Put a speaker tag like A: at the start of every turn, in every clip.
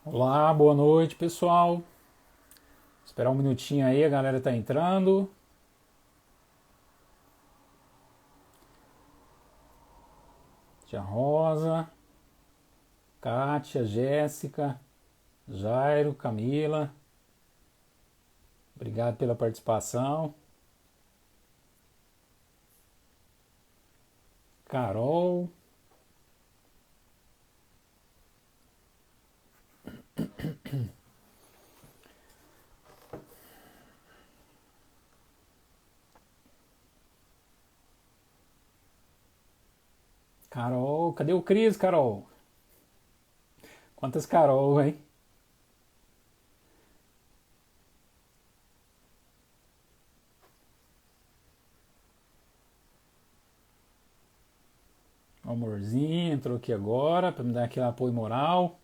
A: Olá, boa noite, pessoal. Esperar um minutinho aí, a galera tá entrando. Tia Rosa, Kátia, Jéssica, Jairo, Camila. Obrigado pela participação. Carol. Carol, cadê o Cris, Carol? Quantas Carol, hein? O amorzinho entrou aqui agora para me dar aquele apoio moral.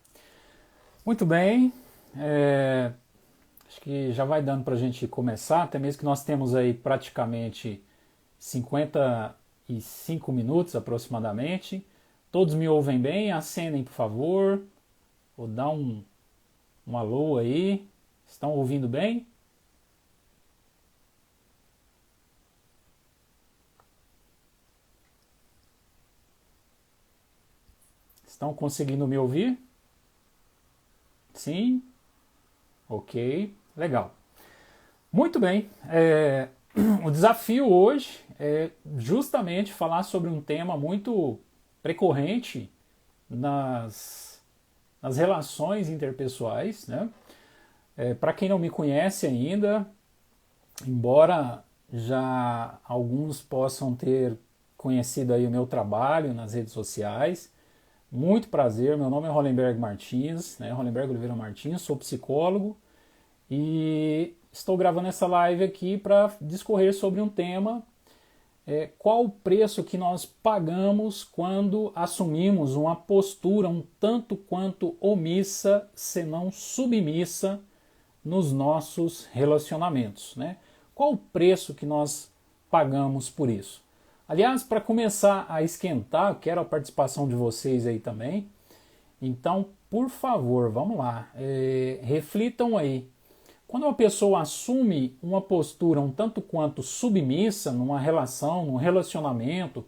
A: Muito bem. Acho que já vai dando para a gente começar, até mesmo que nós temos aí praticamente 55 minutos aproximadamente. Todos me ouvem bem? Acenem, por favor. Vou dar um alô aí. Estão ouvindo bem? Estão conseguindo me ouvir? Sim? Ok, legal. Muito bem. O desafio hoje é justamente falar sobre um tema muito recorrente nas relações interpessoais, né? Para quem não me conhece ainda, embora já alguns possam ter conhecido aí o meu trabalho nas redes sociais, muito prazer, meu nome é Hollenberg Martins, né? Hollenberg Oliveira Martins, sou psicólogo e estou gravando essa live aqui para discorrer sobre um tema, qual o preço que nós pagamos quando assumimos uma postura um tanto quanto omissa, senão submissa, nos nossos relacionamentos, né? Qual o preço que nós pagamos por isso? Aliás, para começar a esquentar, quero a participação de vocês aí também. Então, por favor, vamos lá, reflitam aí. Quando uma pessoa assume uma postura um tanto quanto submissa numa relação, num relacionamento,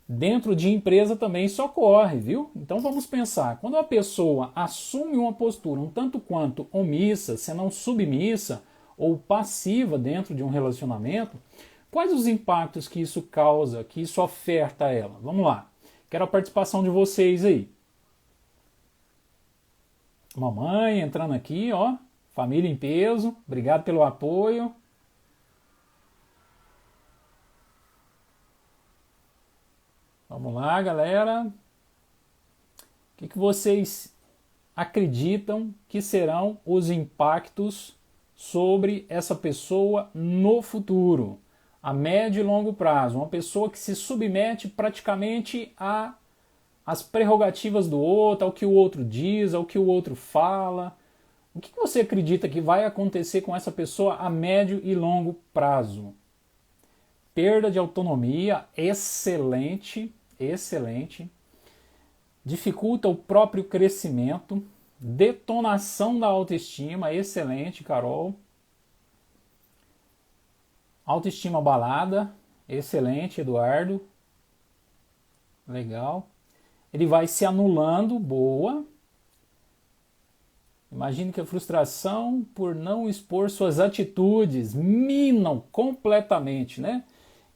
A: dentro de empresa também isso ocorre, viu? Então vamos pensar, quando uma pessoa assume uma postura um tanto quanto omissa, se não submissa ou passiva dentro de um relacionamento, quais os impactos que isso causa, que isso oferta a ela? Vamos lá, quero a participação de vocês aí. Mamãe entrando aqui, ó, família em peso, obrigado pelo apoio. Vamos lá, galera. O que vocês acreditam que serão os impactos sobre essa pessoa no futuro, a médio e longo prazo? Uma pessoa que se submete praticamente às prerrogativas do outro, ao que o outro diz, ao que o outro fala. O que você acredita que vai acontecer com essa pessoa a médio e longo prazo? Perda de autonomia, excelente, excelente. Dificulta o próprio crescimento, detonação da autoestima, excelente, Carol. Autoestima abalada, excelente, Eduardo. Legal. Ele vai se anulando, boa. Imagine que a frustração por não expor suas atitudes minam completamente, né?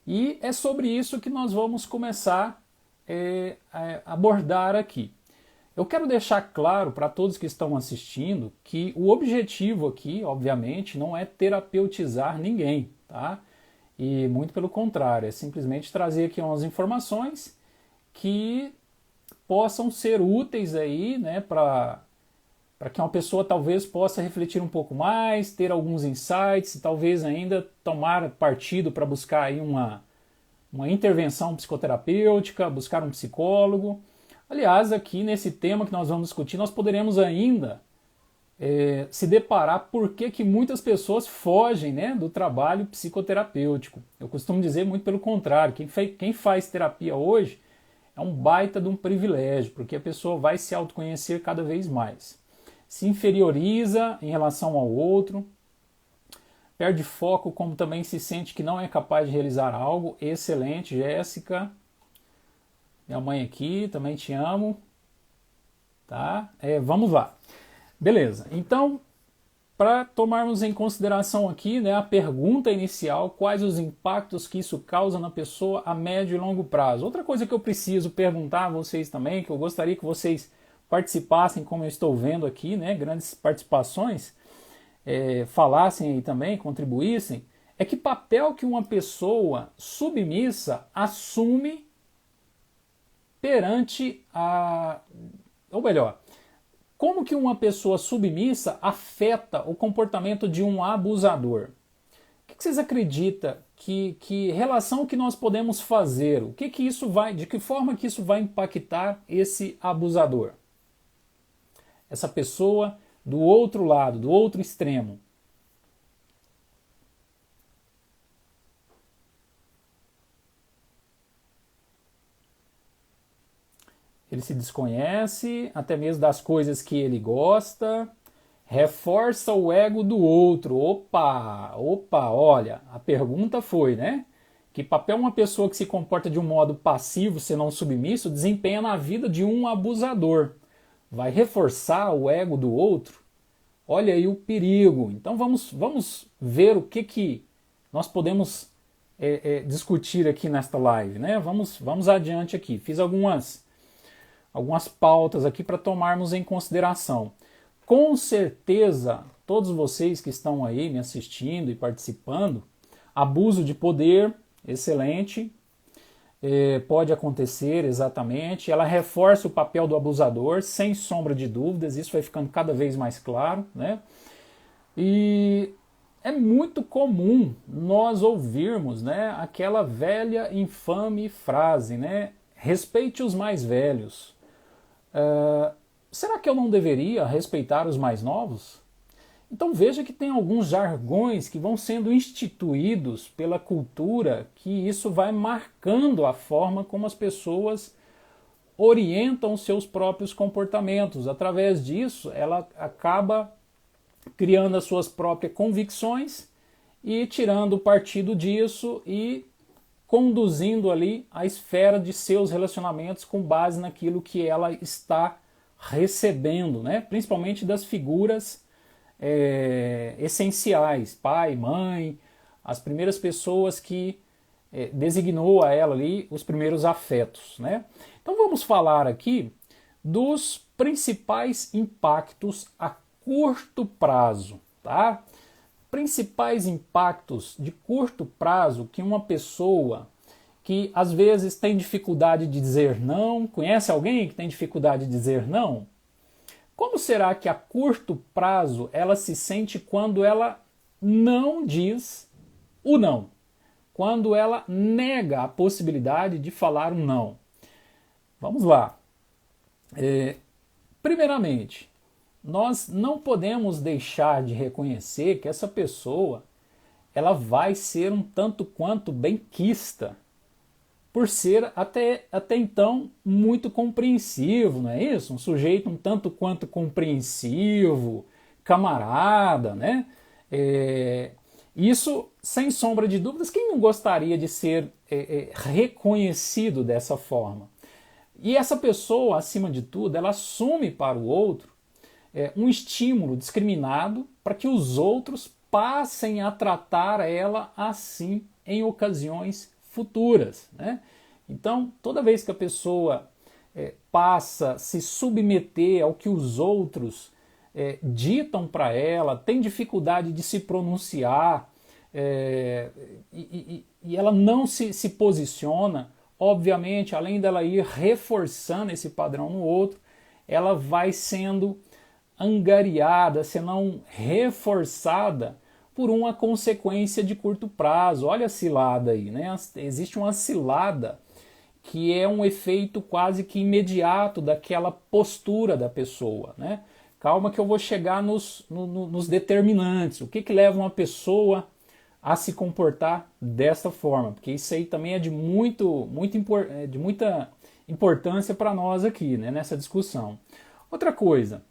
A: E é sobre isso que nós vamos começar a abordar aqui. Eu quero deixar claro para todos que estão assistindo que o objetivo aqui, obviamente, não é terapeutizar ninguém, tá? E muito pelo contrário, é simplesmente trazer aqui umas informações que possam ser úteis aí, né, para que uma pessoa talvez possa refletir um pouco mais, ter alguns insights e talvez ainda tomar partido para buscar aí uma intervenção psicoterapêutica, buscar um psicólogo. Aliás, aqui nesse tema que nós vamos discutir, nós poderemos ainda se deparar por que muitas pessoas fogem, né, do trabalho psicoterapêutico. Eu costumo dizer muito pelo contrário, quem faz terapia hoje é um baita de um privilégio, porque a pessoa vai se autoconhecer cada vez mais. se inferioriza em relação ao outro, perde foco, como também se sente que não é capaz de realizar algo. Excelente, Jéssica. Minha mãe aqui, também te amo. Tá? Vamos lá. Beleza, então, para tomarmos em consideração aqui, né, a pergunta inicial, quais os impactos que isso causa na pessoa a médio e longo prazo. Outra coisa que eu preciso perguntar a vocês também, que eu gostaria que vocês participassem, como eu estou vendo aqui, né, grandes participações, falassem aí também, contribuíssem, é que papel que uma pessoa submissa assume perante ou melhor, como que uma pessoa submissa afeta o comportamento de um abusador? O que vocês acreditam que relação que nós podemos fazer? De que forma que isso vai impactar esse abusador? Essa pessoa do outro lado, do outro extremo. Ele se desconhece, até mesmo das coisas que ele gosta, reforça o ego do outro. Opa, olha, a pergunta foi, né? Que papel uma pessoa que se comporta de um modo passivo, se não submisso, desempenha na vida de um abusador? Vai reforçar o ego do outro? Olha aí o perigo. Então vamos ver o que nós podemos discutir aqui nesta live, né? Vamos adiante aqui. Fiz algumas pautas aqui para tomarmos em consideração. Com certeza, todos vocês que estão aí me assistindo e participando, abuso de poder, excelente, pode acontecer exatamente. Ela reforça o papel do abusador, sem sombra de dúvidas, isso vai ficando cada vez mais claro, né? E é muito comum nós ouvirmos, né, aquela velha infame frase, né? Respeite os mais velhos. Será que eu não deveria respeitar os mais novos? Então veja que tem alguns jargões que vão sendo instituídos pela cultura, que isso vai marcando a forma como as pessoas orientam seus próprios comportamentos. Através disso, ela acaba criando as suas próprias convicções e tirando partido disso e conduzindo ali a esfera de seus relacionamentos com base naquilo que ela está recebendo, né? Principalmente das figuras essenciais, pai, mãe, as primeiras pessoas que designou a ela ali os primeiros afetos, né? Então vamos falar aqui dos principais impactos a curto prazo, tá? Principais impactos de curto prazo que uma pessoa que às vezes tem dificuldade de dizer não, conhece alguém que tem dificuldade de dizer não? Como será que a curto prazo ela se sente quando ela não diz o não? Quando ela nega a possibilidade de falar um não? Vamos lá. Primeiramente, nós não podemos deixar de reconhecer que essa pessoa ela vai ser um tanto quanto benquista, por ser até então muito compreensivo, não é isso? Um sujeito um tanto quanto compreensivo, camarada, né? Isso, sem sombra de dúvidas, quem não gostaria de ser reconhecido dessa forma? E essa pessoa, acima de tudo, ela assume para o outro um estímulo discriminado para que os outros passem a tratar ela assim em ocasiões futuras, né? Então, toda vez que a pessoa passa a se submeter ao que os outros ditam para ela, tem dificuldade de se pronunciar e ela não se posiciona, obviamente, além dela ir reforçando esse padrão no outro, ela vai sendo angariada, senão reforçada por uma consequência de curto prazo. Olha a cilada aí, né? Existe uma cilada que é um efeito quase que imediato daquela postura da pessoa, né? Calma que eu vou chegar nos determinantes. O que leva uma pessoa a se comportar desta forma? Porque isso aí também é de muita importância para nós aqui, né, nessa discussão. Outra coisa,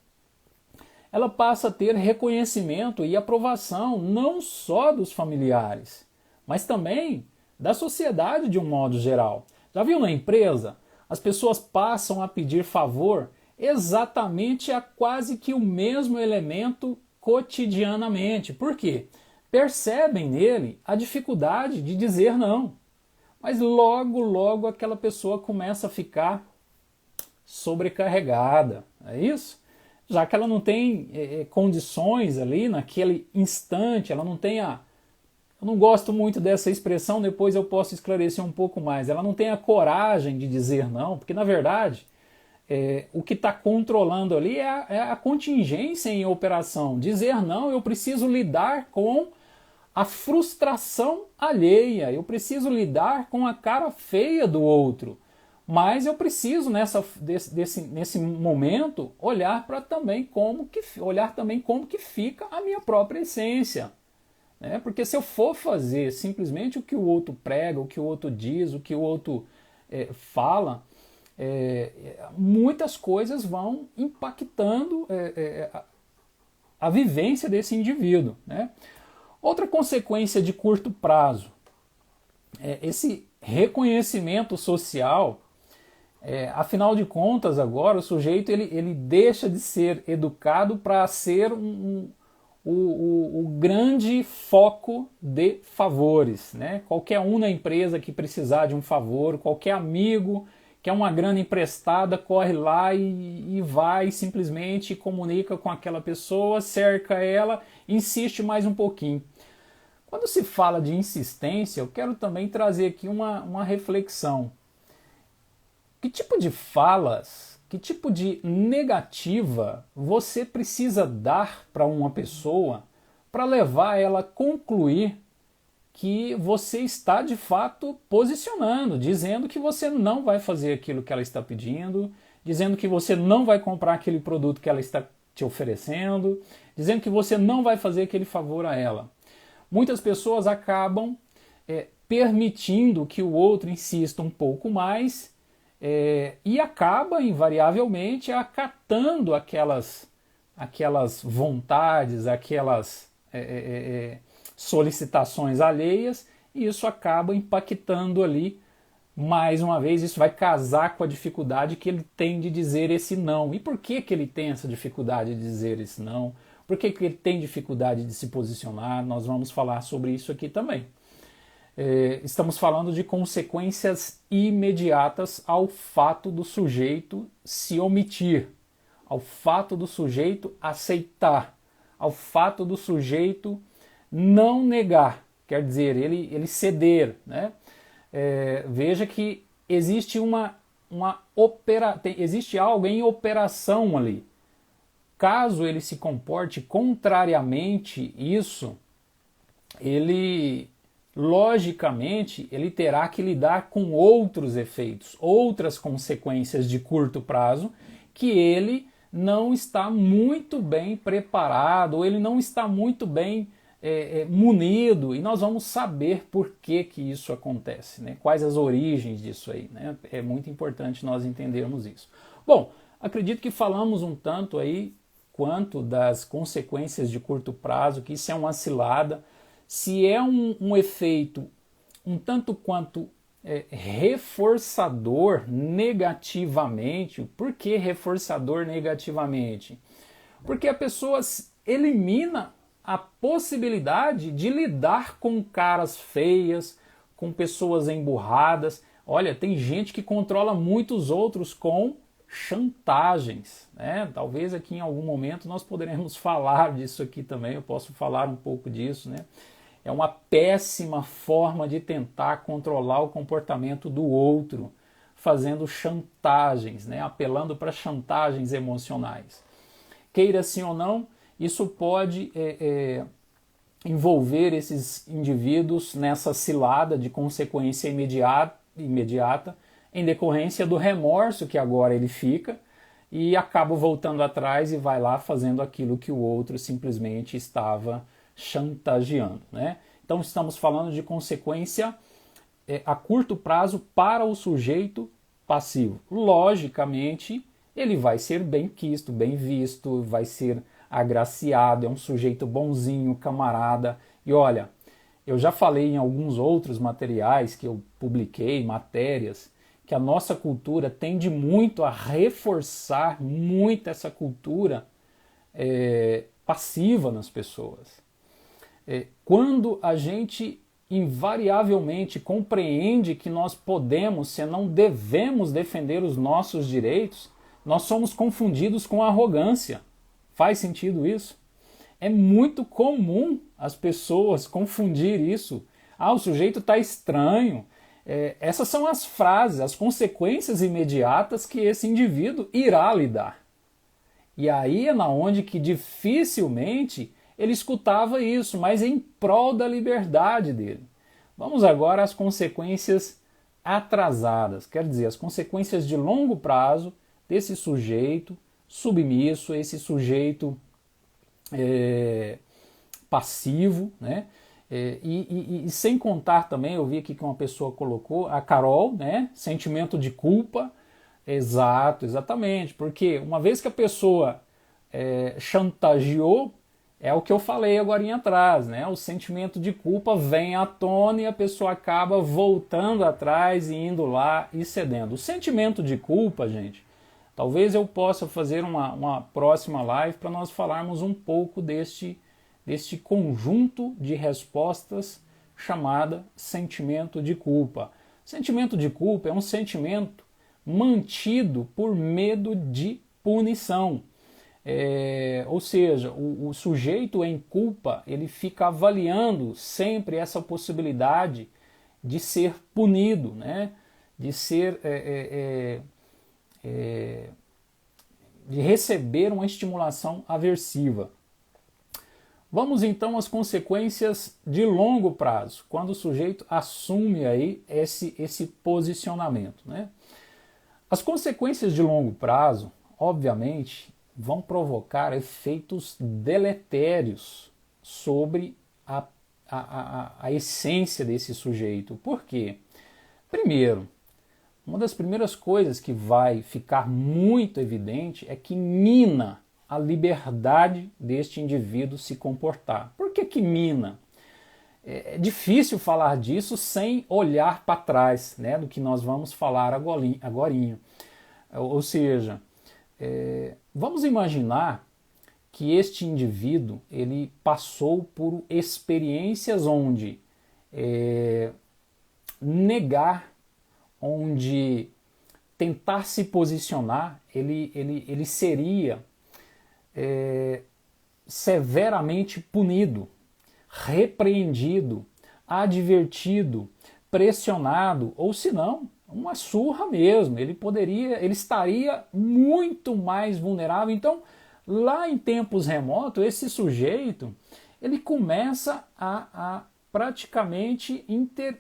A: ela passa a ter reconhecimento e aprovação não só dos familiares, mas também da sociedade de um modo geral. Já viu na empresa? As pessoas passam a pedir favor exatamente a quase que o mesmo elemento cotidianamente. Por quê? Percebem nele a dificuldade de dizer não. Mas logo aquela pessoa começa a ficar sobrecarregada, é isso? Já que ela não tem condições ali naquele instante, ela não tem a... Eu não gosto muito dessa expressão, depois eu posso esclarecer um pouco mais. Ela não tem a coragem de dizer não, porque na verdade o que está controlando ali é a contingência em operação. Dizer não, eu preciso lidar com a frustração alheia, eu preciso lidar com a cara feia do outro. Mas eu preciso nesse momento olhar também como que fica a minha própria essência. Porque se eu for fazer simplesmente o que o outro prega, o que o outro diz, o que o outro fala, muitas coisas vão impactando a vivência desse indivíduo. Outra consequência de curto prazo, esse reconhecimento social. Afinal de contas, agora o sujeito ele deixa de ser educado para ser o grande foco de favores. Qualquer um na empresa que precisar de um favor, qualquer amigo que é uma grana emprestada, corre lá e vai simplesmente comunica com aquela pessoa, cerca ela, insiste mais um pouquinho. Quando se fala de insistência, eu quero também trazer aqui uma reflexão. Que tipo de falas, que tipo de negativa você precisa dar para uma pessoa para levar ela a concluir que você está de fato posicionando, dizendo que você não vai fazer aquilo que ela está pedindo, dizendo que você não vai comprar aquele produto que ela está te oferecendo, dizendo que você não vai fazer aquele favor a ela. Muitas pessoas acabam permitindo que o outro insista um pouco mais e acaba invariavelmente acatando aquelas vontades, aquelas solicitações alheias, e isso acaba impactando ali, mais uma vez, isso vai casar com a dificuldade que ele tem de dizer esse não. E por que ele tem essa dificuldade de dizer esse não? Por que ele tem dificuldade de se posicionar? Nós vamos falar sobre isso aqui também. Estamos falando de consequências imediatas ao fato do sujeito se omitir, ao fato do sujeito aceitar, ao fato do sujeito não negar, quer dizer, ele ceder. Veja que existe existe algo em operação ali. Caso ele se comporte contrariamente isso, logicamente, ele terá que lidar com outros efeitos, outras consequências de curto prazo, que ele não está muito bem preparado, ou ele não está muito bem munido, e nós vamos saber por que isso acontece, quais as origens disso aí. É muito importante nós entendermos isso. Bom, acredito que falamos um tanto aí quanto das consequências de curto prazo, que isso é uma cilada. Se é um efeito um tanto quanto reforçador negativamente, por que reforçador negativamente? Porque a pessoa elimina a possibilidade de lidar com caras feias, com pessoas emburradas. Olha, tem gente que controla muitos outros com chantagens. Talvez aqui em algum momento nós poderemos falar disso aqui também, eu posso falar um pouco disso. É uma péssima forma de tentar controlar o comportamento do outro, fazendo chantagens, apelando para chantagens emocionais. Queira sim ou não, isso pode envolver esses indivíduos nessa cilada de consequência imediata em decorrência do remorso que agora ele fica e acaba voltando atrás e vai lá fazendo aquilo que o outro simplesmente estava chantageando. Então estamos falando de consequência a curto prazo para o sujeito passivo. Logicamente, ele vai ser bem quisto, bem visto, vai ser agraciado, é um sujeito bonzinho, camarada. E olha, eu já falei em alguns outros materiais que eu publiquei, matérias, que a nossa cultura tende muito a reforçar muito essa cultura passiva nas pessoas. Quando a gente invariavelmente compreende que nós podemos, se não devemos defender os nossos direitos, nós somos confundidos com arrogância. Faz sentido isso? É muito comum as pessoas confundir isso. Ah, o sujeito está estranho. Essas são as frases, as consequências imediatas que esse indivíduo irá lidar. E aí é na onde que dificilmente ele escutava isso, mas em prol da liberdade dele. Vamos agora às consequências atrasadas, quer dizer, as consequências de longo prazo desse sujeito submisso, esse sujeito passivo, né? E sem contar também, eu vi aqui que uma pessoa colocou, a Carol, né? Sentimento de culpa. Exatamente, porque uma vez que a pessoa chantageou, é o que eu falei agora atrás, né? O sentimento de culpa vem à tona e a pessoa acaba voltando atrás e indo lá e cedendo. O sentimento de culpa, gente, talvez eu possa fazer uma próxima live para nós falarmos um pouco deste conjunto de respostas chamada sentimento de culpa. Sentimento de culpa é um sentimento mantido por medo de punição. Ou seja, o sujeito em culpa, ele fica avaliando sempre essa possibilidade de ser punido, né? De ser de receber uma estimulação aversiva. Vamos então às consequências de longo prazo, quando o sujeito assume aí esse posicionamento, né? As consequências de longo prazo, obviamente, vão provocar efeitos deletérios sobre a essência desse sujeito. Por quê? Primeiro, uma das primeiras coisas que vai ficar muito evidente é que mina a liberdade deste indivíduo se comportar. Por que mina? É difícil falar disso sem olhar para trás, né, do que nós vamos falar agorinha. Ou seja, vamos imaginar que este indivíduo ele passou por experiências onde negar, onde tentar se posicionar, ele seria severamente punido, repreendido, advertido, pressionado, ou se não, uma surra mesmo. Ele estaria muito mais vulnerável. Então, lá em tempos remotos, esse sujeito, ele começa a praticamente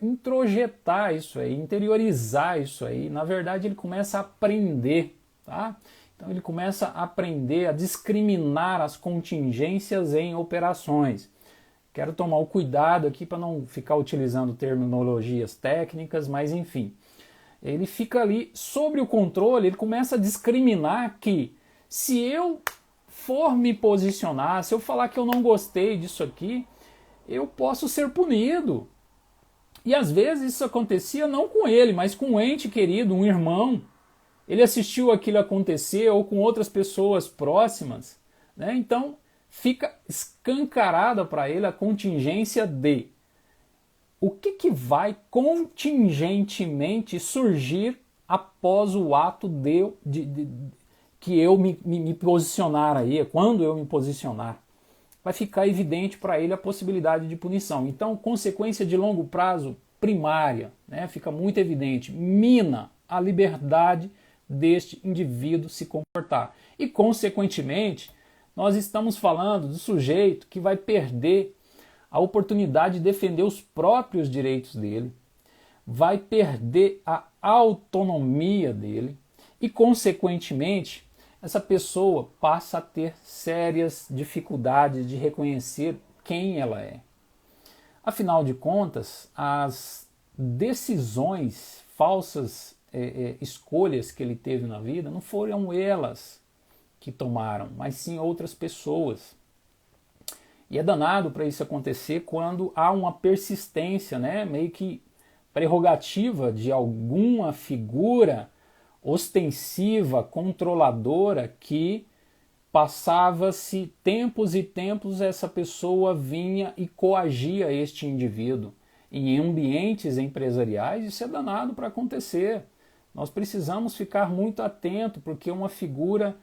A: introjetar isso aí, interiorizar isso aí. Na verdade, ele começa a aprender, tá? Então ele começa a aprender a discriminar as contingências em operações. Quero tomar o cuidado aqui para não ficar utilizando terminologias técnicas, mas enfim. Ele fica ali sobre o controle, ele começa a discriminar que se eu for me posicionar, se eu falar que eu não gostei disso aqui, eu posso ser punido. E às vezes isso acontecia não com ele, mas com um ente querido, um irmão. Ele assistiu aquilo acontecer ou com outras pessoas próximas, né? Então fica escancarada para ele a contingência de o que vai contingentemente surgir após o ato que eu me posicionar aí, quando eu me posicionar. Vai ficar evidente para ele a possibilidade de punição. Então, consequência de longo prazo primária, né, fica muito evidente, mina a liberdade deste indivíduo se comportar. E, consequentemente, nós estamos falando do sujeito que vai perder a oportunidade de defender os próprios direitos dele, vai perder a autonomia dele e, consequentemente, essa pessoa passa a ter sérias dificuldades de reconhecer quem ela é. Afinal de contas, as decisões, falsas escolhas que ele teve na vida não foram elas que tomaram, mas sim outras pessoas. E é danado para isso acontecer quando há uma persistência, né, meio que prerrogativa de alguma figura ostensiva, controladora, que passava-se tempos e tempos, essa pessoa vinha e coagia este indivíduo. Em ambientes empresariais isso é danado para acontecer. Nós precisamos ficar muito atento, porque uma figura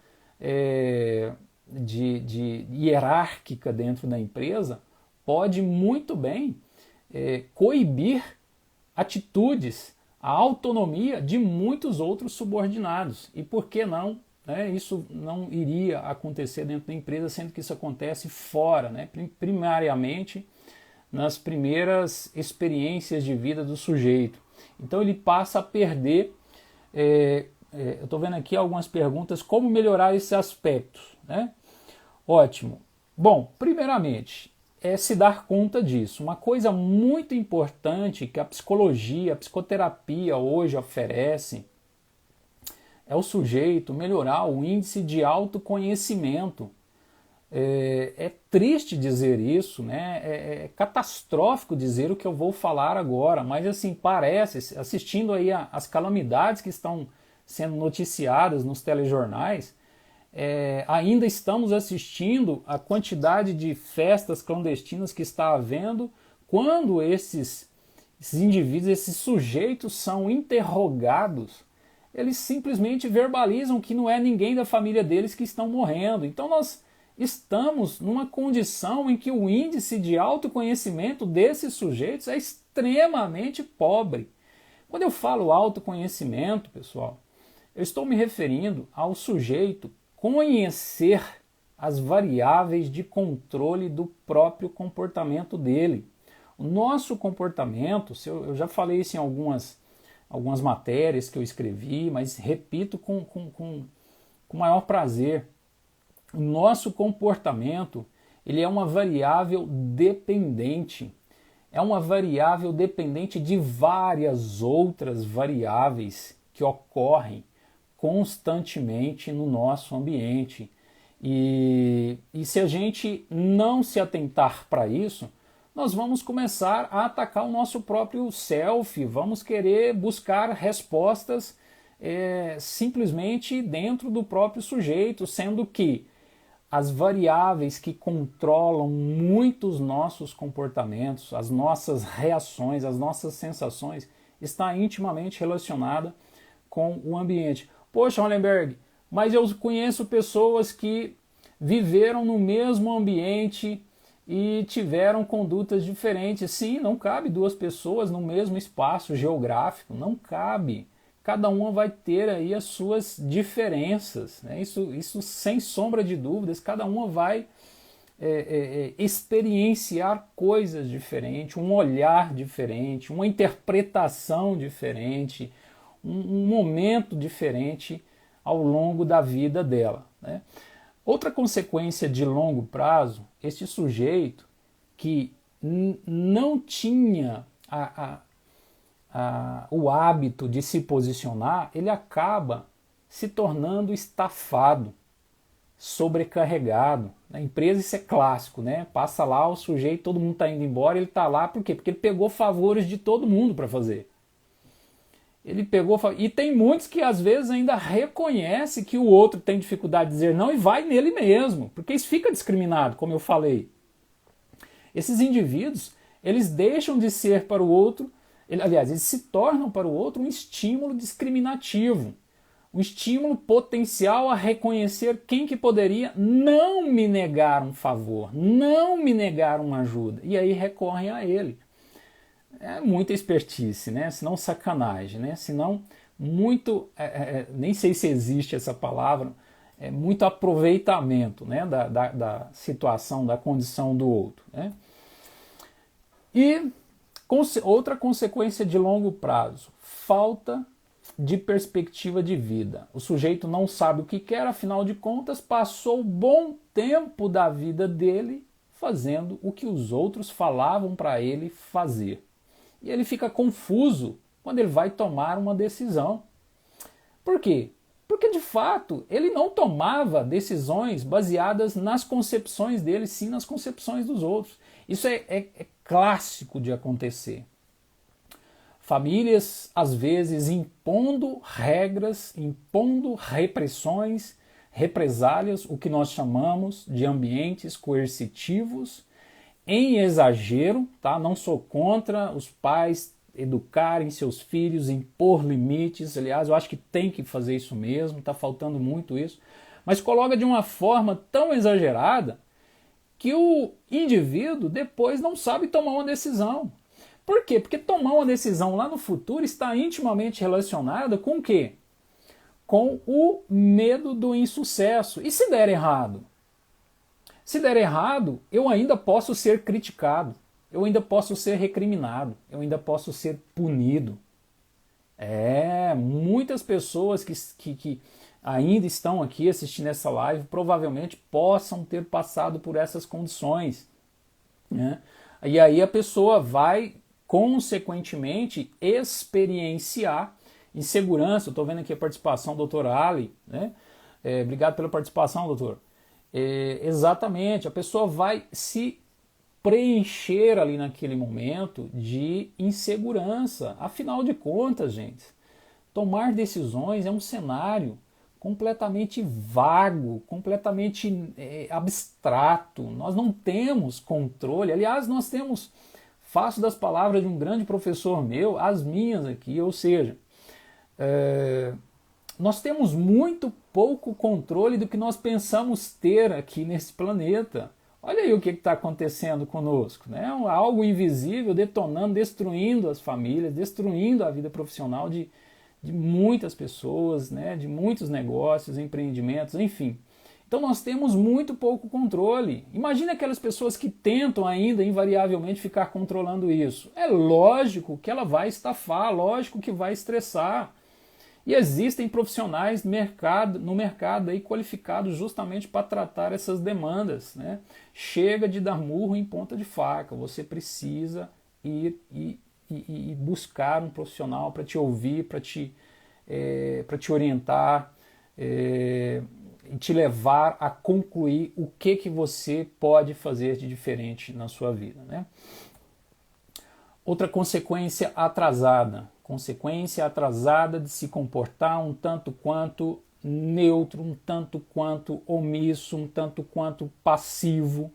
A: de hierárquica dentro da empresa pode muito bem coibir atitudes, a autonomia de muitos outros subordinados. E por que não? Isso não iria acontecer dentro da empresa, sendo que isso acontece fora, né? Primariamente nas primeiras experiências de vida do sujeito. Então ele passa a perder. Eu estou vendo aqui algumas perguntas, como melhorar esses aspectos, né? Ótimo. Bom, primeiramente, se dar conta disso. Uma coisa muito importante que a psicologia, a psicoterapia hoje oferece é o sujeito melhorar o índice de autoconhecimento. É triste dizer isso, né? É catastrófico dizer o que eu vou falar agora, mas assim, parece, assistindo aí as calamidades que estão sendo noticiadas nos telejornais, ainda estamos assistindo a quantidade de festas clandestinas que está havendo quando esses indivíduos, esses sujeitos são interrogados. Eles simplesmente verbalizam que não é ninguém da família deles que estão morrendo. Então nós estamos numa condição em que o índice de autoconhecimento desses sujeitos é extremamente pobre. Quando eu falo autoconhecimento, pessoal, eu estou me referindo ao sujeito conhecer as variáveis de controle do próprio comportamento dele. O nosso comportamento, eu já falei isso em algumas matérias que eu escrevi, mas repito com maior prazer. O nosso comportamento, ele é uma variável dependente. É uma variável dependente de várias outras variáveis que ocorrem constantemente no nosso ambiente. E se a gente não se atentar para isso, nós vamos começar a atacar o nosso próprio self, vamos querer buscar respostas simplesmente dentro do próprio sujeito, sendo que as variáveis que controlam muitos nossos comportamentos, as nossas reações, as nossas sensações, está intimamente relacionada com o ambiente. Poxa, Hollenberg, mas eu conheço pessoas que viveram no mesmo ambiente e tiveram condutas diferentes. Sim, não cabe duas pessoas no mesmo espaço geográfico, não cabe. Cada uma vai ter aí as suas diferenças, né? Isso sem sombra de dúvidas, cada uma vai experienciar coisas diferentes, um olhar diferente, uma interpretação diferente, um momento diferente ao longo da vida dela, né? Outra consequência de longo prazo, este sujeito que não tinha o hábito de se posicionar, ele acaba se tornando estafado, sobrecarregado. Na empresa isso é clássico, né? Passa lá o sujeito, todo mundo está indo embora, ele está lá por quê? Porque ele pegou favores de todo mundo para fazer. Ele pegou, e tem muitos que às vezes ainda reconhece que o outro tem dificuldade de dizer não e vai nele mesmo, porque isso fica discriminado, como eu falei. Esses indivíduos, eles deixam de ser para o outro, aliás, eles se tornam para o outro um estímulo discriminativo, um estímulo potencial a reconhecer quem que poderia não me negar um favor, não me negar uma ajuda, e aí recorrem a ele. É muita expertise, né? Se não sacanagem, né? Se não muito, nem sei se existe essa palavra, muito aproveitamento, né? da situação, da condição do outro, né? E outra consequência de longo prazo, falta de perspectiva de vida. O sujeito não sabe o que quer, afinal de contas, passou bom tempo da vida dele fazendo o que os outros falavam para ele fazer. E ele fica confuso quando ele vai tomar uma decisão. Por quê? Porque, de fato, ele não tomava decisões baseadas nas concepções dele, sim nas concepções dos outros. Isso é clássico de acontecer. Famílias, às vezes, impondo regras, impondo repressões, represálias, o que nós chamamos de ambientes coercitivos, em exagero, tá? Não sou contra os pais educarem seus filhos, impor limites. Aliás, eu acho que tem que fazer isso mesmo, está faltando muito isso. Mas coloca de uma forma tão exagerada que o indivíduo depois não sabe tomar uma decisão. Por quê? Porque tomar uma decisão lá no futuro está intimamente relacionada com o quê? Com o medo do insucesso. E se der errado? Se der errado, eu ainda posso ser criticado, eu ainda posso ser recriminado, eu ainda posso ser punido. Muitas pessoas que ainda estão aqui assistindo essa live provavelmente possam ter passado por essas condições, né? E aí a pessoa vai, consequentemente, experienciar insegurança. Eu estou vendo aqui a participação do Dr. Ali, né? Obrigado pela participação, doutor. Exatamente, a pessoa vai se preencher ali naquele momento de insegurança. Afinal de contas, gente, tomar decisões é um cenário completamente vago, completamente abstrato. Nós não temos controle. Aliás, nós temos, faço das palavras de um grande professor meu, as minhas aqui, ou seja, nós temos muito pouco controle do que nós pensamos ter aqui nesse planeta. Olha aí o que está acontecendo conosco, né? Algo invisível detonando, destruindo as famílias, destruindo a vida profissional de muitas pessoas, né? De muitos negócios, empreendimentos, enfim. Então nós temos muito pouco controle. Imagina aquelas pessoas que tentam ainda invariavelmente ficar controlando isso. É lógico que ela vai estafar, lógico que vai estressar. E existem profissionais no mercado aí qualificados justamente para tratar essas demandas, né? Chega de dar murro em ponta de faca, você precisa ir e buscar um profissional para te ouvir, para te orientar e te levar a concluir o que você pode fazer de diferente na sua vida, né? Outra consequência atrasada de se comportar um tanto quanto neutro, um tanto quanto omisso, um tanto quanto passivo.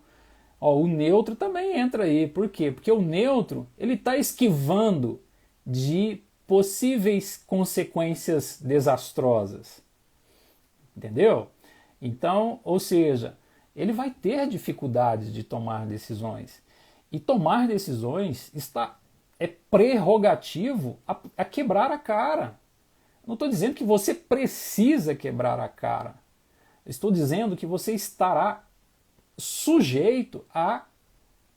A: O neutro também entra aí. Por quê? Porque o neutro ele está esquivando de possíveis consequências desastrosas. Entendeu? Então, ou seja, ele vai ter dificuldades de tomar decisões. E tomar decisões é prerrogativo a quebrar a cara. Não estou dizendo que você precisa quebrar a cara. Estou dizendo que você estará sujeito a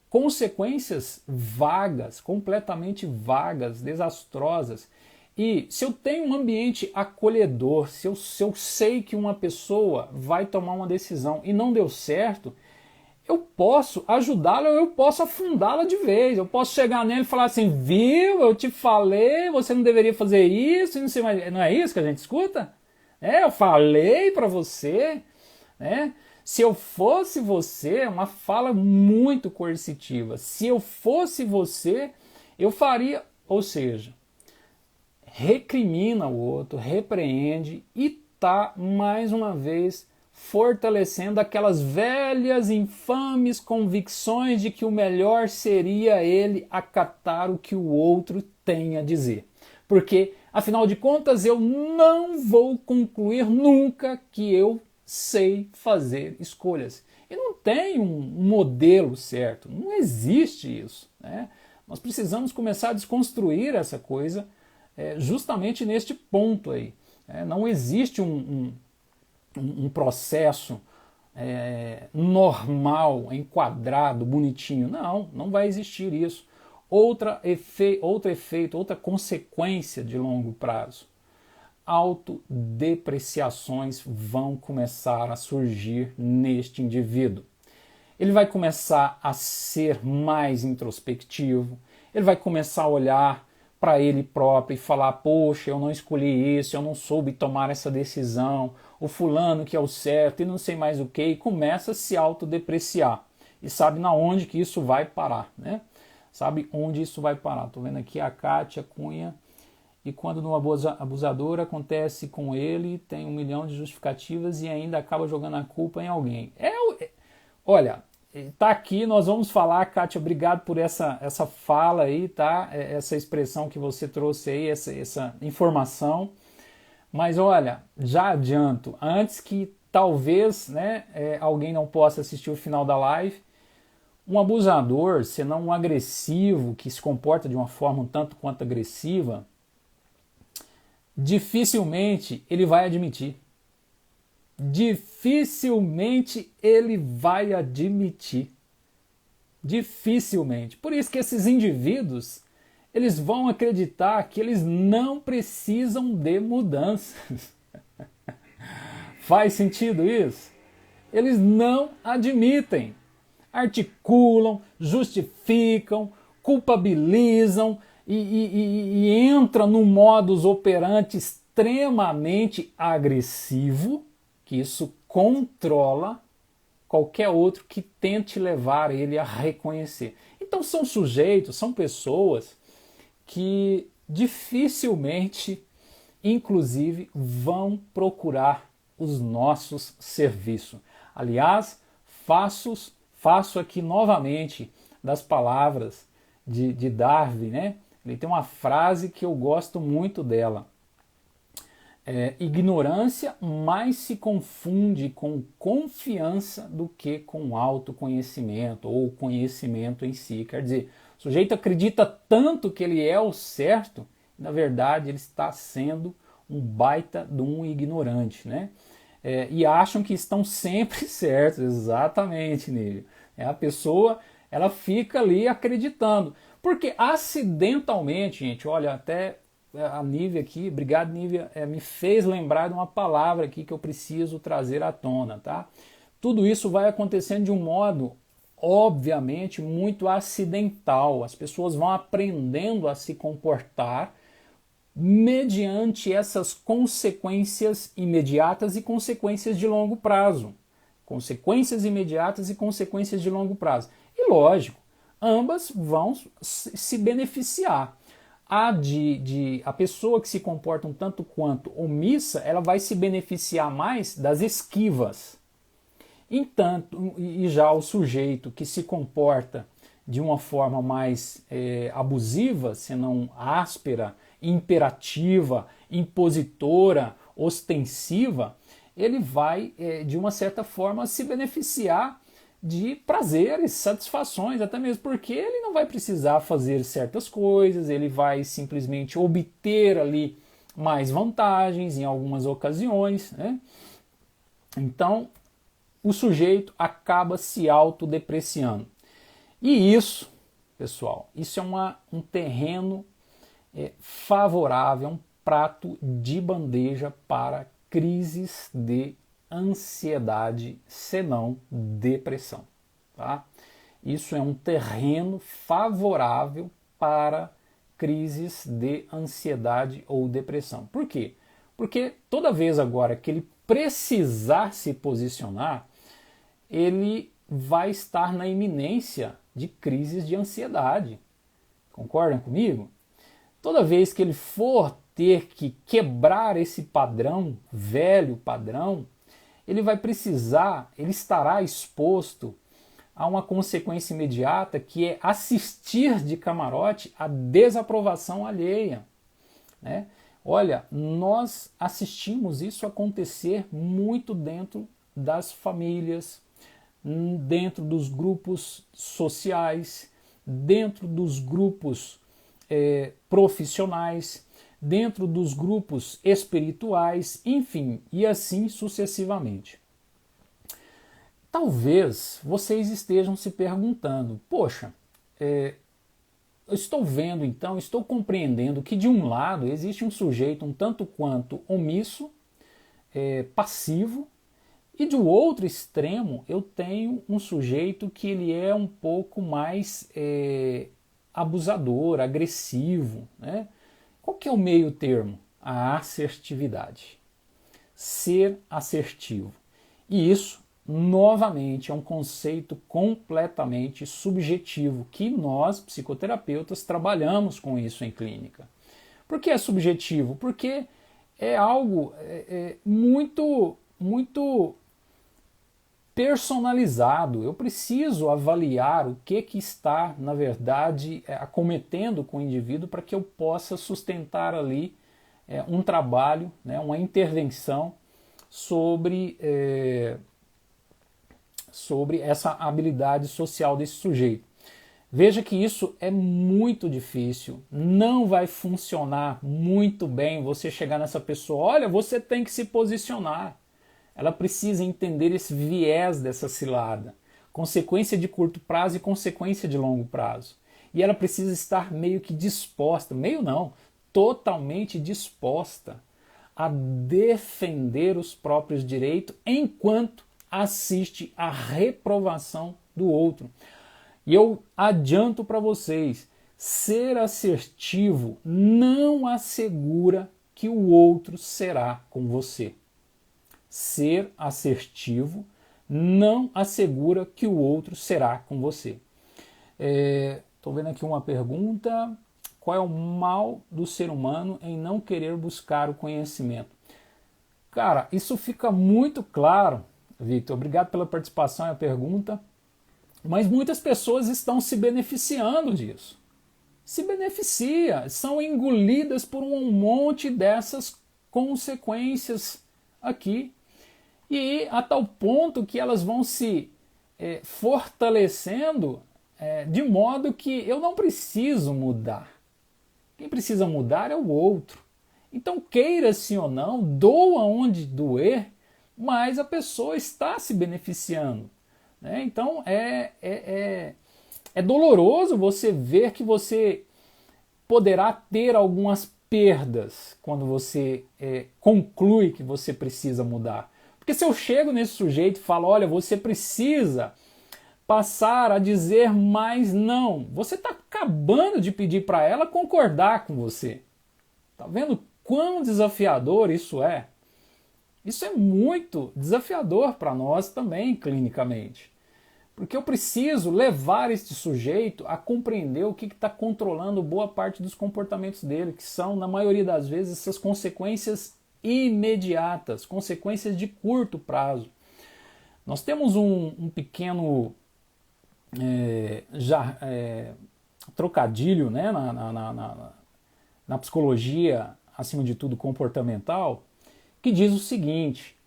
A: consequências vagas, completamente vagas, desastrosas. E se eu tenho um ambiente acolhedor, se eu sei que uma pessoa vai tomar uma decisão e não deu certo, eu posso ajudá-la ou eu posso afundá-la de vez. Eu posso chegar nele e falar assim, viu, eu te falei, você não deveria fazer isso, não sei mais. Não é isso que a gente escuta? Eu falei para você, né? Se eu fosse você, é uma fala muito coercitiva. Se eu fosse você, eu faria, ou seja, recrimina o outro, repreende e tá mais uma vez fortalecendo aquelas velhas infames convicções de que o melhor seria ele acatar o que o outro tem a dizer. Porque, afinal de contas, eu não vou concluir nunca que eu sei fazer escolhas. E não tem um modelo certo, não existe isso, né? Nós precisamos começar a desconstruir essa coisa justamente neste ponto aí. Não existe um processo normal, enquadrado, bonitinho. Não vai existir isso. Outro efeito, outra consequência de longo prazo. Autodepreciações vão começar a surgir neste indivíduo. Ele vai começar a ser mais introspectivo, ele vai começar a olhar para ele próprio e falar, poxa, eu não escolhi isso, eu não soube tomar essa decisão, o fulano que é o certo e não sei mais o que, e começa a se autodepreciar. E sabe na onde que isso vai parar, né? Sabe onde isso vai parar. Tô vendo aqui a Kátia Cunha. E quando no abusador acontece com ele, tem 1 milhão de justificativas e ainda acaba jogando a culpa em alguém. Olha, tá aqui, nós vamos falar, Kátia, obrigado por essa fala aí, tá? Essa expressão que você trouxe aí, essa informação. Mas olha, já adianto, antes que talvez, né, alguém não possa assistir o final da live, um abusador, senão um agressivo, que se comporta de uma forma um tanto quanto agressiva, dificilmente ele vai admitir. Dificilmente ele vai admitir. Dificilmente. Por isso que esses indivíduos, eles vão acreditar que eles não precisam de mudanças. Faz sentido isso? Eles não admitem. Articulam, justificam, culpabilizam e entra num modus operandi extremamente agressivo, que isso controla qualquer outro que tente levar ele a reconhecer. Então são sujeitos, são pessoas que dificilmente, inclusive, vão procurar os nossos serviços. Aliás, faço aqui novamente das palavras de Darwin, né? Ele tem uma frase que eu gosto muito dela. Ignorância mais se confunde com confiança do que com autoconhecimento ou conhecimento em si. Quer dizer, o sujeito acredita tanto que ele é o certo, na verdade ele está sendo um baita de um ignorante, né? E acham que estão sempre certos, exatamente, Nível. A pessoa, ela fica ali acreditando, porque acidentalmente, gente, olha, até a Nívia aqui, obrigado Nívia, me fez lembrar de uma palavra aqui que eu preciso trazer à tona, tá? Tudo isso vai acontecendo de um modo, obviamente, muito acidental. As pessoas vão aprendendo a se comportar mediante essas consequências imediatas e consequências de longo prazo. Consequências imediatas e consequências de longo prazo. E lógico, ambas vão se beneficiar. A pessoa que se comporta um tanto quanto omissa, ela vai se beneficiar mais das esquivas. Entanto, e já o sujeito que se comporta de uma forma mais abusiva, se não áspera, imperativa, impositora, ostensiva, ele vai, de uma certa forma, se beneficiar de prazeres, satisfações, até mesmo porque ele não vai precisar fazer certas coisas, ele vai simplesmente obter ali mais vantagens em algumas ocasiões, né? Então, o sujeito acaba se autodepreciando. E isso, pessoal, isso é um terreno favorável, um prato de bandeja para crises de ansiedade, senão depressão. Tá? Isso é um terreno favorável para crises de ansiedade ou depressão. Por quê? Porque toda vez agora que ele precisar se posicionar, ele vai estar na iminência de crises de ansiedade. Concordam comigo? Toda vez que ele for ter que quebrar esse padrão, velho padrão, ele vai precisar, ele estará exposto a uma consequência imediata que é assistir de camarote a desaprovação alheia, né? Olha, nós assistimos isso acontecer muito dentro das famílias, dentro dos grupos sociais, dentro dos grupos profissionais, dentro dos grupos espirituais, enfim, e assim sucessivamente. Talvez vocês estejam se perguntando, poxa, eu estou vendo então, estou compreendendo que de um lado existe um sujeito um tanto quanto omisso, passivo, e do outro extremo eu tenho um sujeito que ele é um pouco mais abusador, agressivo, né? Qual que é o meio termo? A assertividade. Ser assertivo. E isso, novamente, é um conceito completamente subjetivo, que nós, psicoterapeutas, trabalhamos com isso em clínica. Por que é subjetivo? Porque é algo muito personalizado. Eu preciso avaliar o que está, na verdade, acometendo com o indivíduo para que eu possa sustentar ali um trabalho, né, uma intervenção sobre essa habilidade social desse sujeito. Veja que isso é muito difícil, não vai funcionar muito bem você chegar nessa pessoa, olha, você tem que se posicionar. Ela precisa entender esse viés dessa cilada, consequência de curto prazo e consequência de longo prazo. E ela precisa estar meio que disposta, meio não, totalmente disposta a defender os próprios direitos enquanto assiste à reprovação do outro. E eu adianto para vocês, ser assertivo não assegura que o outro será com você. Ser assertivo não assegura que o outro será com você. Estou vendo aqui uma pergunta. Qual é o mal do ser humano em não querer buscar o conhecimento? Cara, isso fica muito claro, Victor. Obrigado pela participação e a pergunta. Mas muitas pessoas estão se beneficiando disso. Se beneficia, são engolidas por um monte dessas consequências aqui. E a tal ponto que elas vão se fortalecendo de modo que eu não preciso mudar. Quem precisa mudar é o outro. Então, queira-se ou não, doa onde doer, mas a pessoa está se beneficiando. Né? Então, é doloroso você ver que você poderá ter algumas perdas quando você conclui que você precisa mudar. Porque se eu chego nesse sujeito e falo, olha, você precisa passar a dizer mais não, você está acabando de pedir para ela concordar com você. Tá vendo quão desafiador isso é? Isso é muito desafiador para nós também, clinicamente. Porque eu preciso levar este sujeito a compreender o que está controlando boa parte dos comportamentos dele, que são, na maioria das vezes, essas consequências imediatas, consequências de curto prazo. Nós temos um pequeno trocadilho, né, na psicologia, acima de tudo comportamental, que diz o seguinte: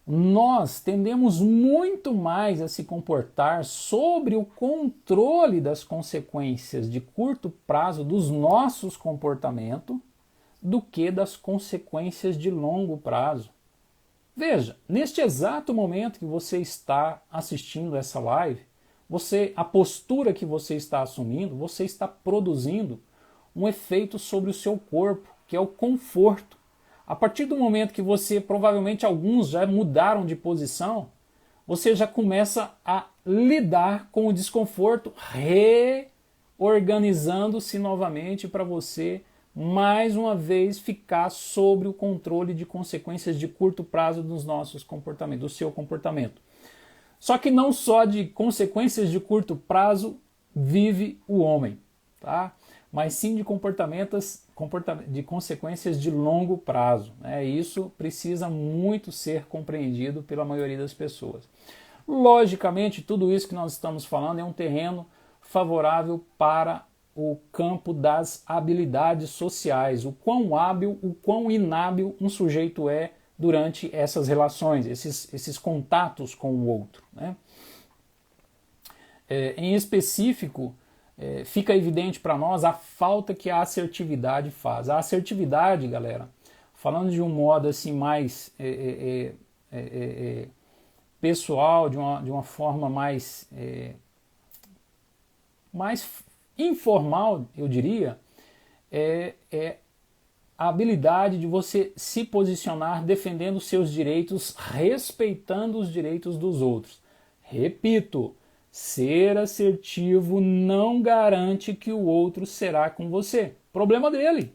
A: nós tendemos muito mais a se comportar sobre o controle das consequências de curto prazo dos nossos comportamentos do que das consequências de longo prazo. Veja, neste exato momento que você está assistindo essa live, a postura que você está assumindo, você está produzindo um efeito sobre o seu corpo, que é o conforto. A partir do momento que você, provavelmente alguns já mudaram de posição, você já começa a lidar com o desconforto, reorganizando-se novamente para você, mais uma vez, ficar sob o controle de consequências de curto prazo dos nossos comportamentos, do seu comportamento. Só que não só de consequências de curto prazo vive o homem, tá? Mas sim de de consequências de longo prazo. Né? Isso precisa muito ser compreendido pela maioria das pessoas. Logicamente, tudo isso que nós estamos falando é um terreno favorável para o campo das habilidades sociais, o quão hábil, o quão inábil um sujeito é durante essas relações, esses contatos com o outro. Né? Em específico, fica evidente para nós a falta que a assertividade faz. A assertividade, galera, falando de um modo assim mais pessoal, de uma forma mais informal, eu diria, é a habilidade de você se posicionar defendendo seus direitos, respeitando os direitos dos outros. Repito, Ser assertivo não garante que o outro será com você. Problema dele.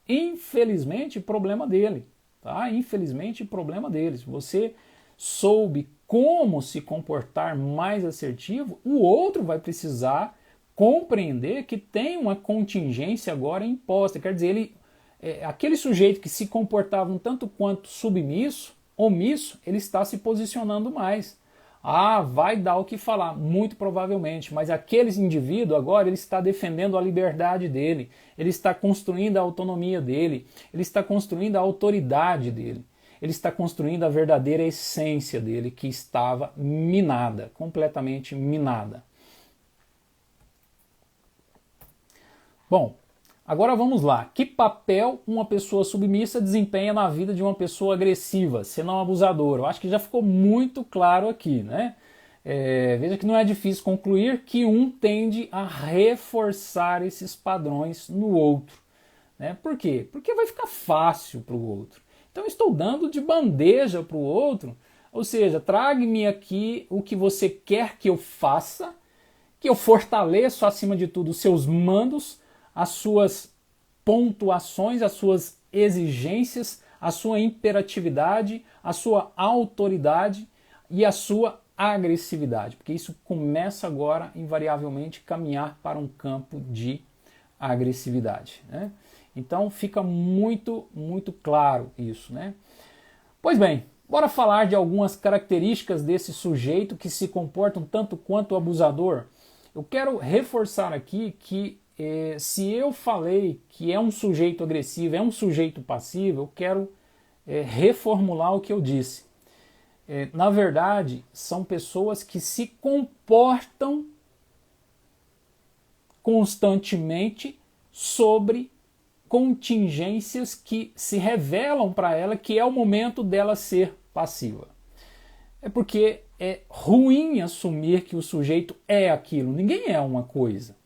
A: Infelizmente, problema dele. Tá? Infelizmente, problema dele. Se você soube como se comportar mais assertivo, o outro vai precisar compreender que tem uma contingência agora imposta. Quer dizer, aquele sujeito que se comportava um tanto quanto submisso, omisso, ele está se posicionando mais. Ah, vai dar o que falar, muito provavelmente, mas aquele indivíduo agora ele está defendendo a liberdade dele, ele está construindo a autonomia dele, ele está construindo a autoridade dele, ele está construindo a verdadeira essência dele que estava minada, completamente minada. Bom, agora vamos lá. Que papel uma pessoa submissa desempenha na vida de uma pessoa agressiva, se não abusadora? Eu acho que já ficou muito claro aqui, né? Veja que não é difícil concluir que um tende a reforçar esses padrões no outro. Né? Por quê? Porque vai ficar fácil para o outro. Então eu estou dando de bandeja para o outro, ou seja, trague-me aqui o que você quer que eu faça, que eu fortaleço acima de tudo os seus mandos, as suas pontuações, as suas exigências, a sua imperatividade, a sua autoridade e a sua agressividade, porque isso começa agora invariavelmente a caminhar para um campo de agressividade, né? Então fica muito claro isso, né? Pois bem, bora falar de algumas características desse sujeito que se comportam tanto quanto o abusador. Eu quero reforçar aqui que se eu falei que é um sujeito agressivo, é um sujeito passivo, eu quero reformular o que eu disse. Na verdade, são pessoas que se comportam constantemente sobre contingências que se revelam para ela que é o momento dela ser passiva. É porque é ruim assumir que o sujeito é aquilo. Ninguém é uma coisa.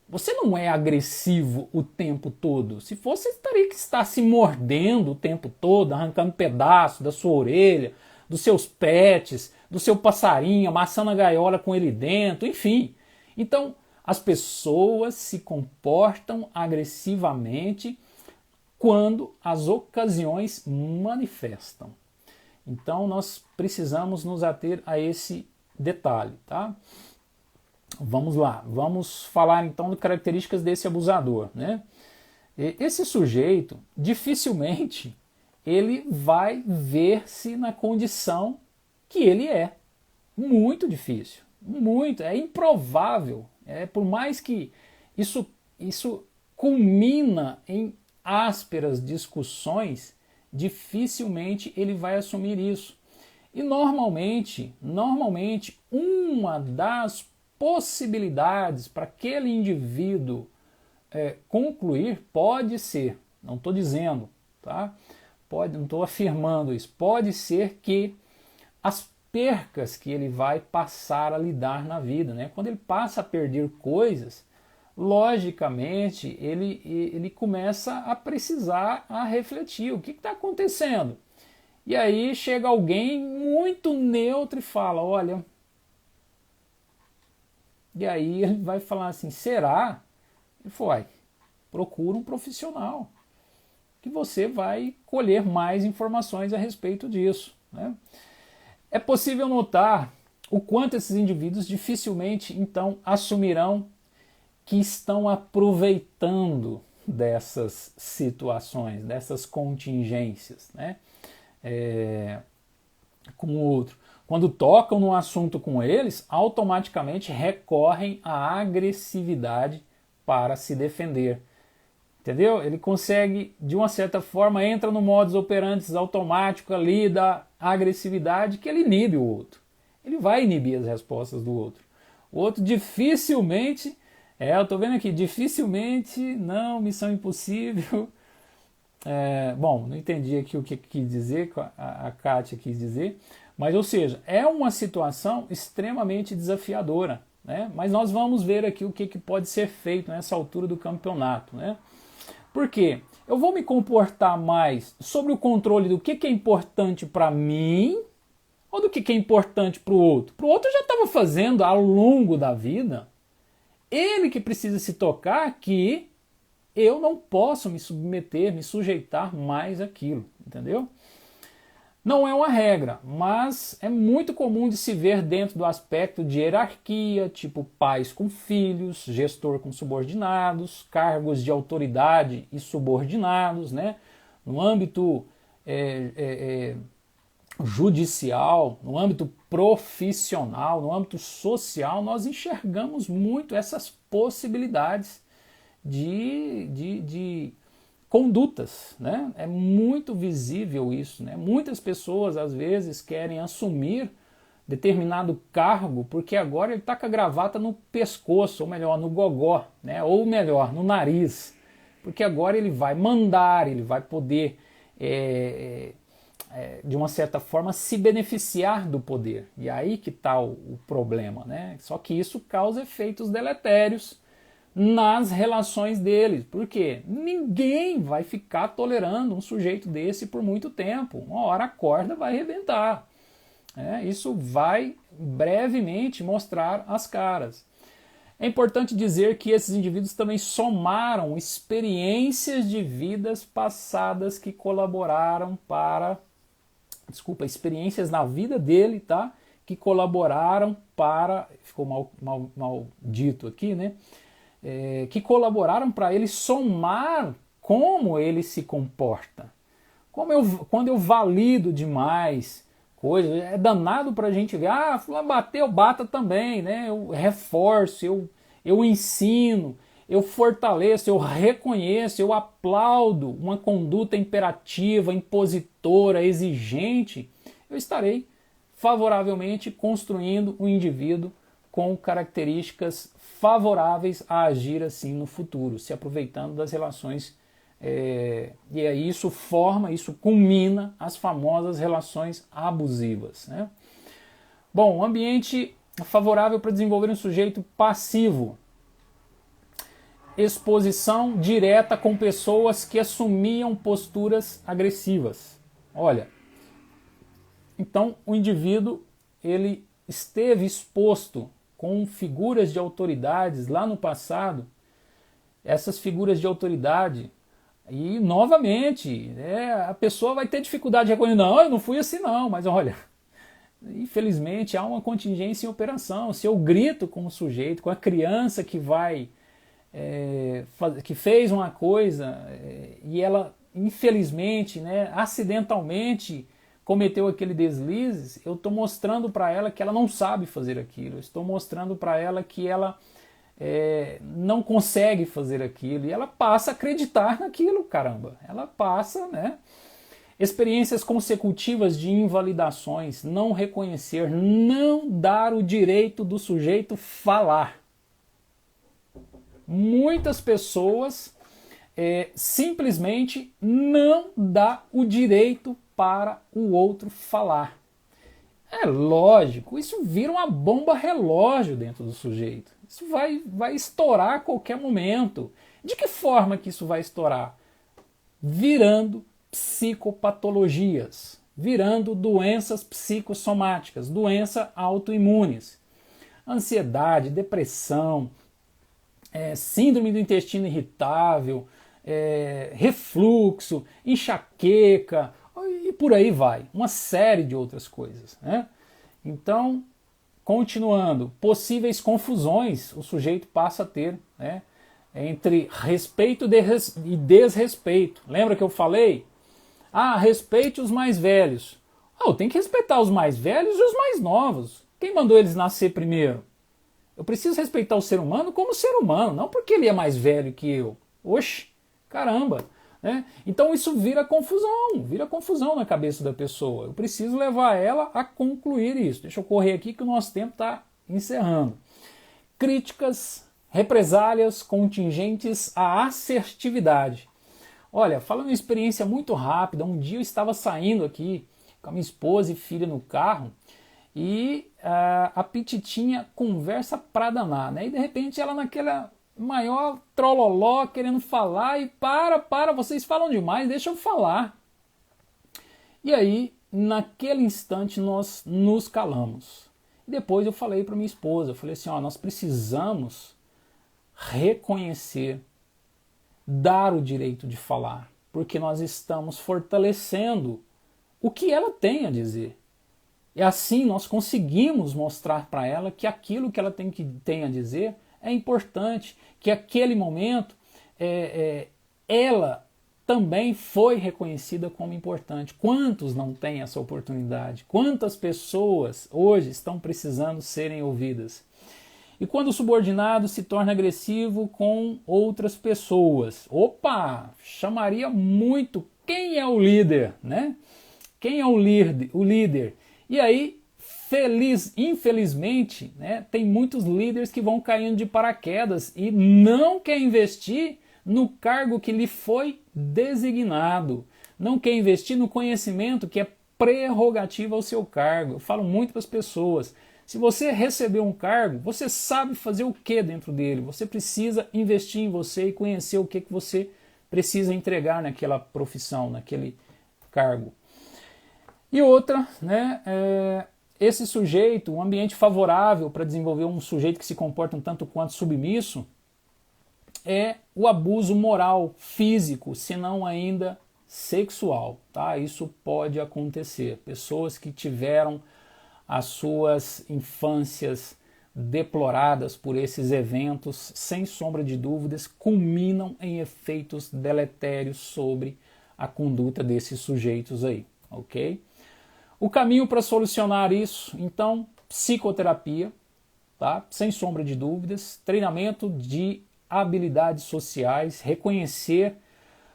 A: Você não é agressivo o tempo todo. Se fosse, estaria que estar se mordendo o tempo todo, arrancando pedaços da sua orelha, dos seus pets, do seu passarinho, amassando a gaiola com ele dentro, enfim. Então, as pessoas se comportam agressivamente quando as ocasiões manifestam. Então, nós precisamos nos ater a esse detalhe, tá? Vamos lá, vamos falar então de características desse abusador, né? Esse sujeito, dificilmente, ele vai ver-se na condição que ele é. Muito difícil, muito, é improvável. Por mais que isso culmina em ásperas discussões, dificilmente ele vai assumir isso. E normalmente, uma das possibilidades para aquele indivíduo concluir pode ser, não estou dizendo, tá? Não estou afirmando isso, pode ser que as percas que ele vai passar a lidar na vida, né? Quando ele passa a perder coisas, logicamente ele começa a precisar a refletir o que está acontecendo. E aí chega alguém muito neutro e fala, olha... E aí ele vai falar assim, será? Ele foi, procura um profissional, que você vai colher mais informações a respeito disso, né? É possível notar o quanto esses indivíduos dificilmente, então, assumirão que estão aproveitando dessas situações, dessas contingências, né? Com o outro. Quando tocam no assunto com eles, automaticamente recorrem à agressividade para se defender. Entendeu? Ele consegue, de uma certa forma, entra no modus operandi automático ali da agressividade que ele inibe o outro. Ele vai inibir as respostas do outro. O outro dificilmente, eu estou vendo aqui, dificilmente, não, missão impossível. Bom, não entendi aqui o que quis dizer, a Kátia quis dizer. Mas, ou seja, é uma situação extremamente desafiadora, né? Mas nós vamos ver aqui o que pode ser feito nessa altura do campeonato, né? Por quê? Eu vou me comportar mais sobre o controle do que é importante para mim, ou do que é importante para o outro. Para o outro já estava fazendo ao longo da vida. Ele que precisa se tocar que eu não posso me submeter, me sujeitar mais àquilo, entendeu? Não é uma regra, mas é muito comum de se ver dentro do aspecto de hierarquia, tipo pais com filhos, gestor com subordinados, cargos de autoridade e subordinados, né? No âmbito judicial, no âmbito profissional, no âmbito social, nós enxergamos muito essas possibilidades de condutas, né? É muito visível isso, né? Muitas pessoas às vezes querem assumir determinado cargo porque agora ele está com a gravata no pescoço, ou melhor, no gogó, né? Ou melhor, no nariz, porque agora ele vai mandar, ele vai poder de uma certa forma se beneficiar do poder. E aí que está o problema, né? Só que isso causa efeitos deletérios nas relações deles. Por quê? Ninguém vai ficar tolerando um sujeito desse por muito tempo. Uma hora a corda vai arrebentar. Isso vai brevemente mostrar as caras. É importante dizer que esses indivíduos também somaram experiências de vidas passadas que colaboraram para... Desculpa, experiências na vida dele, tá? Que colaboraram para... Ficou mal dito aqui, né? Que colaboraram para ele somar como ele se comporta. Quando eu valido demais coisas, é danado para a gente ver, fulano bateu, bata também, né? Eu reforço, eu ensino, eu fortaleço, eu reconheço, eu aplaudo uma conduta imperativa, impositora, exigente, eu estarei favoravelmente construindo um indivíduo com características favoráveis a agir assim no futuro, se aproveitando das relações, e aí isso culmina as famosas relações abusivas, né? Bom, um ambiente favorável para desenvolver um sujeito passivo. Exposição direta com pessoas que assumiam posturas agressivas. Olha, então o indivíduo ele esteve exposto com figuras de autoridades lá no passado, essas figuras de autoridade, e novamente, a pessoa vai ter dificuldade de reconhecer, não, eu não fui assim não, mas olha, infelizmente há uma contingência em operação. Se eu grito com o sujeito, com a criança que que fez uma coisa e ela infelizmente, acidentalmente cometeu aquele deslize, eu estou mostrando para ela que ela não sabe fazer aquilo, eu estou mostrando para ela que ela não consegue fazer aquilo, e ela passa a acreditar naquilo, caramba, ela passa, né? Experiências consecutivas de invalidações, não reconhecer, não dar o direito do sujeito falar. Muitas pessoas simplesmente não dá o direito para o outro falar. É lógico, isso vira uma bomba relógio dentro do sujeito. Isso vai estourar a qualquer momento. De que forma que isso vai estourar? Virando psicopatologias, virando doenças psicossomáticas, doenças autoimunes. Ansiedade, depressão, síndrome do intestino irritável, refluxo, enxaqueca, e por aí vai, uma série de outras coisas, né? Então, continuando, possíveis confusões o sujeito passa a ter, né, entre respeito e desrespeito. Lembra que eu falei? Respeite os mais velhos. Eu tenho que respeitar os mais velhos e os mais novos. Quem mandou eles nascer primeiro? Eu preciso respeitar o ser humano como ser humano, não porque ele é mais velho que eu. Oxe, caramba! Né? Então isso vira confusão na cabeça da pessoa. Eu preciso levar ela a concluir isso. Deixa eu correr aqui que o nosso tempo está encerrando. Críticas, represálias contingentes à assertividade. Olha, falando em experiência muito rápida, um dia eu estava saindo aqui com a minha esposa e filha no carro e a Pititinha conversa pra danar, né? E de repente ela naquela maior trololó querendo falar e para, vocês falam demais, deixa eu falar. E aí naquele instante nós nos calamos. E depois eu falei para minha esposa, eu falei assim, ó, nós precisamos reconhecer, dar o direito de falar, porque nós estamos fortalecendo o que ela tem a dizer. E assim nós conseguimos mostrar para ela que aquilo que ela tem a dizer é importante, que aquele momento ela também foi reconhecida como importante. Quantos não têm essa oportunidade? Quantas pessoas hoje estão precisando serem ouvidas? E quando o subordinado se torna agressivo com outras pessoas? Opa! Chamaria muito quem é o líder, né? Quem é o líder? E aí, infelizmente, né, tem muitos líderes que vão caindo de paraquedas e não quer investir no cargo que lhe foi designado. Não quer investir no conhecimento que é prerrogativa ao seu cargo. Eu falo muito para as pessoas. Se você receber um cargo, você sabe fazer o que dentro dele. Você precisa investir em você e conhecer o que você precisa entregar naquela profissão, naquele cargo. E outra, né, esse sujeito, um ambiente favorável para desenvolver um sujeito que se comporta um tanto quanto submisso, é o abuso moral, físico, se não ainda sexual. Tá? Isso pode acontecer. Pessoas que tiveram as suas infâncias deploradas por esses eventos, sem sombra de dúvidas, culminam em efeitos deletérios sobre a conduta desses sujeitos aí, ok? O caminho para solucionar isso, então, psicoterapia, tá? Sem sombra de dúvidas, treinamento de habilidades sociais, reconhecer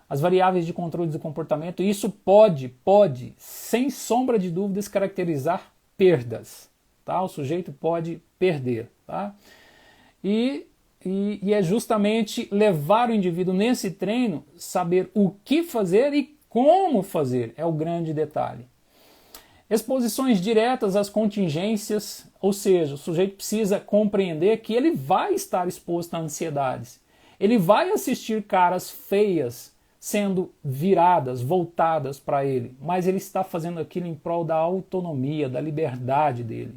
A: as variáveis de controle do comportamento, e isso pode, sem sombra de dúvidas, caracterizar perdas, tá? O sujeito pode perder, tá? E é justamente levar o indivíduo nesse treino, saber o que fazer e como fazer, é o grande detalhe. Exposições diretas às contingências, ou seja, o sujeito precisa compreender que ele vai estar exposto a ansiedades. Ele vai assistir caras feias sendo viradas, voltadas para ele, mas ele está fazendo aquilo em prol da autonomia, da liberdade dele.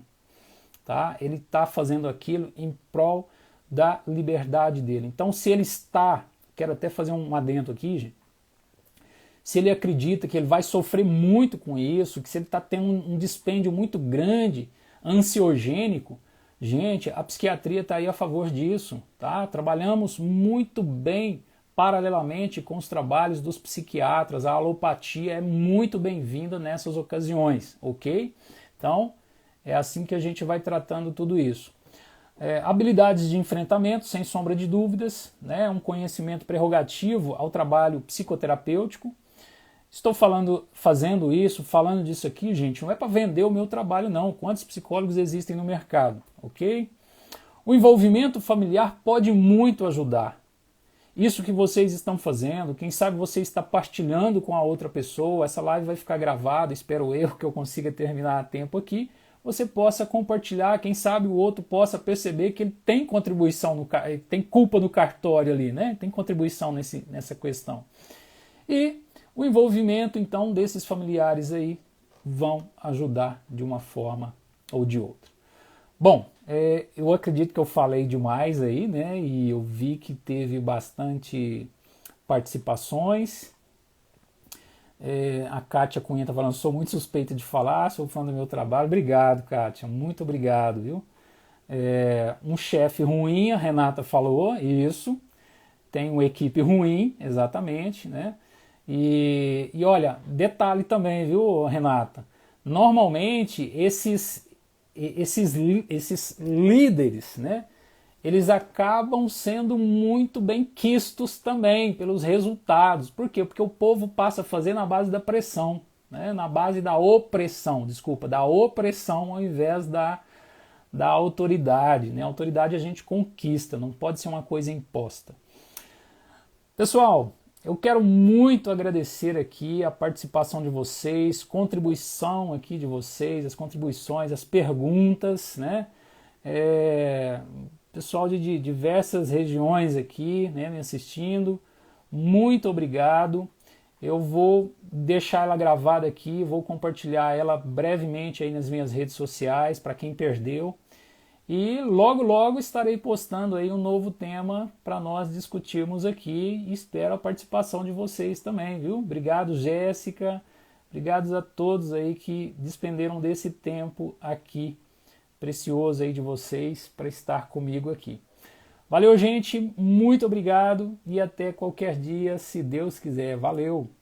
A: Tá? Ele está fazendo aquilo em prol da liberdade dele. Então, se ele está, quero até fazer um adendo aqui, gente, se ele acredita que ele vai sofrer muito com isso, que se ele está tendo um dispêndio muito grande, ansiogênico, gente, a psiquiatria está aí a favor disso, tá? Trabalhamos muito bem paralelamente com os trabalhos dos psiquiatras, a alopatia é muito bem-vinda nessas ocasiões, ok? Então, é assim que a gente vai tratando tudo isso. Habilidades de enfrentamento, sem sombra de dúvidas, né? Um conhecimento prerrogativo ao trabalho psicoterapêutico. Estou fazendo disso aqui, gente, não é para vender o meu trabalho, não. Quantos psicólogos existem no mercado, ok? O envolvimento familiar pode muito ajudar. Isso que vocês estão fazendo, quem sabe você está partilhando com a outra pessoa, essa live vai ficar gravada, espero eu que eu consiga terminar a tempo aqui, você possa compartilhar, quem sabe o outro possa perceber que ele tem contribuição, tem culpa no cartório ali, né? Tem contribuição nessa questão. E o envolvimento, então, desses familiares aí vão ajudar de uma forma ou de outra. Bom, eu acredito que eu falei demais aí, né? E eu vi que teve bastante participações. A Kátia Cunha está falando, sou muito suspeita de falar, sou fã do meu trabalho. Obrigado, Kátia, muito obrigado, viu? Um chefe ruim, a Renata falou, isso. Tem uma equipe ruim, exatamente, né? E olha, detalhe também, viu, Renata? Normalmente, esses líderes, né? Eles acabam sendo muito bem quistos também pelos resultados. Por quê? Porque o povo passa a fazer na base da pressão, né? Na base da opressão, da opressão ao invés da autoridade, né? A autoridade a gente conquista, não pode ser uma coisa imposta. Pessoal, eu quero muito agradecer aqui a participação de vocês, contribuição aqui de vocês, as contribuições, as perguntas, né? Pessoal de diversas regiões aqui, né, me assistindo, muito obrigado. Eu vou deixar ela gravada aqui, vou compartilhar ela brevemente aí nas minhas redes sociais para quem perdeu. E logo logo estarei postando aí um novo tema para nós discutirmos aqui. Espero a participação de vocês também, viu? Obrigado, Jéssica. Obrigados a todos aí que despenderam desse tempo aqui precioso aí de vocês para estar comigo aqui. Valeu, gente, muito obrigado e até qualquer dia, se Deus quiser. Valeu!